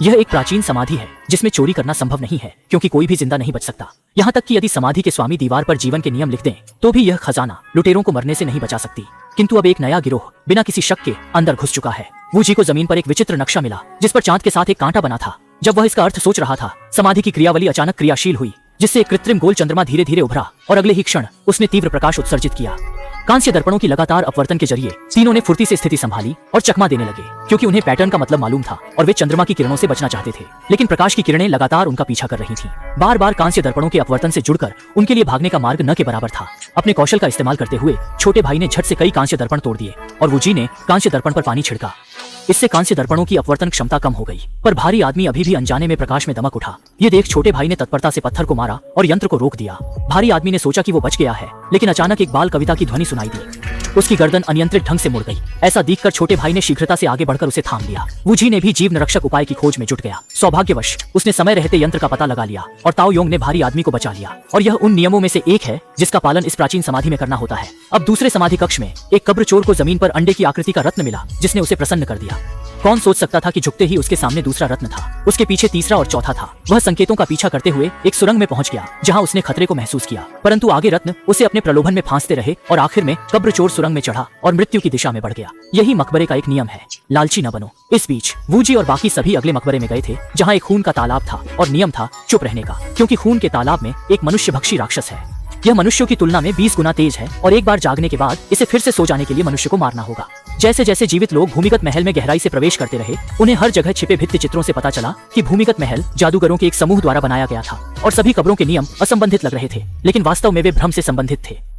यह एक प्राचीन समाधि है जिसमें चोरी करना संभव नहीं है क्योंकि कोई भी जिंदा नहीं बच सकता। यहाँ तक कि यदि समाधि के स्वामी दीवार पर जीवन के नियम लिख दें तो भी यह खजाना लुटेरों को मरने से नहीं बचा सकती। किंतु अब एक नया गिरोह बिना किसी शक के अंदर घुस चुका है। वू जी को जमीन पर एक विचित्र नक्शा मिला जिस पर चांद के साथ एक कांटा बना था। जब वह इसका अर्थ सोच रहा था, समाधि की क्रियावली अचानक क्रियाशील हुई जिससे एक कृत्रिम गोल चंद्रमा धीरे धीरे उभरा और अगले ही क्षण उसने तीव्र प्रकाश उत्सर्जित किया। कांस्य दर्पणों की लगातार अपवर्तन के जरिए तीनों ने फुर्ती से स्थिति संभाली और चकमा देने लगे क्योंकि उन्हें पैटर्न का मतलब मालूम था और वे चंद्रमा की किरणों से बचना चाहते थे। लेकिन प्रकाश की किरणें लगातार उनका पीछा कर रही थीं। बार बार कांस्य दर्पणों के अपवर्तन से जुड़कर उनके लिए भागने का मार्ग न के बराबर था। अपने कौशल का इस्तेमाल करते हुए छोटे भाई ने झट से कई कांस्य दर्पण तोड़ दिए और वू जी ने कांस्य दर्पण पर पानी छिड़का। इससे कांस्य दर्पणों की अपवर्तन क्षमता कम हो गई, पर भारी आदमी अभी भी अनजाने में प्रकाश में दमक उठा। ये देख छोटे भाई ने तत्परता से पत्थर को मारा और यंत्र को रोक दिया। भारी आदमी ने सोचा कि वो बच गया है, लेकिन अचानक एक बाल कविता की ध्वनि सुनाई दी। उसकी गर्दन अनियंत्रित ढंग से मुड़ गई। ऐसा देखकर छोटे भाई ने शीघ्रता से आगे बढ़कर उसे थाम लिया। वू जी ने भी जीव निरक्षक उपाय की खोज में जुट गया। सौभाग्यवश उसने समय रहते यंत्र का पता लगा लिया और ताओ योंग ने भारी आदमी को बचा लिया। और यह उन नियमों में से एक है जिसका पालन इस प्राचीन समाधि में करना होता है। अब दूसरे समाधि कक्ष में एक कब्र चोर को जमीन पर अंडे की आकृति का रत्न मिला जिसने उसे प्रसन्न कर दिया। कौन सोच सकता था कि झुकते ही उसके सामने दूसरा रत्न था। उसके पीछे तीसरा और चौथा था। वह संकेतों का पीछा करते हुए एक सुरंग में पहुंच गया जहां उसने खतरे को महसूस किया, परंतु आगे रत्न उसे अपने प्रलोभन में फांसते रहे और आखिर में कब्र चोर सुरंग में चढ़ा और मृत्यु की दिशा में बढ़ गया। यही मकबरे का एक नियम है, लालची न बनो। इस बीच वू जी और बाकी सभी अगले मकबरे में गए थे जहाँ एक खून का तालाब था और नियम था चुप रहने का, क्योंकि खून के तालाब में एक मनुष्य भक्षी राक्षस है। यह मनुष्यों की तुलना में 20 गुना तेज है और एक बार जागने के बाद इसे फिर से सो जाने के लिए मनुष्य को मारना होगा। जैसे जैसे जीवित लोग भूमिगत महल में गहराई से प्रवेश करते रहे, उन्हें हर जगह छिपे भित्ति चित्रों से पता चला कि भूमिगत महल जादूगरों के एक समूह द्वारा बनाया गया था और सभी कब्रों के नियम असंबंधित लग रहे थे, लेकिन वास्तव में वे भ्रम से संबंधित थे।